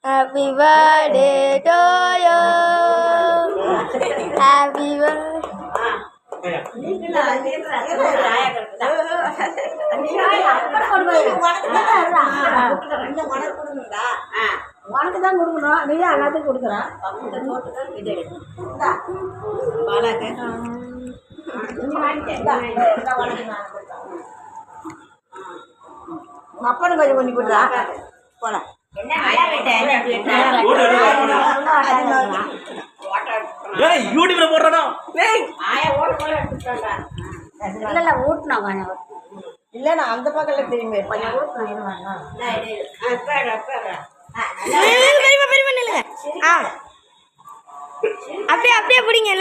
Happy birthday to you. Happy birthday. உனக்கு தான் கொடுக்கணும், நீ எல்லாத்துக்கும் கொடுக்குறான். அப்பனும் கொஞ்சம் பண்ணி கொடுறா போல. யூடியூப்ல போடுறோம். இல்ல ஊட்டினா கொஞ்சம் இல்ல, நான் அந்த பக்கத்துல தெரியுமே கொஞ்சம் ஊட்டினா. அப்படியே அப்படியே பிடிங்க.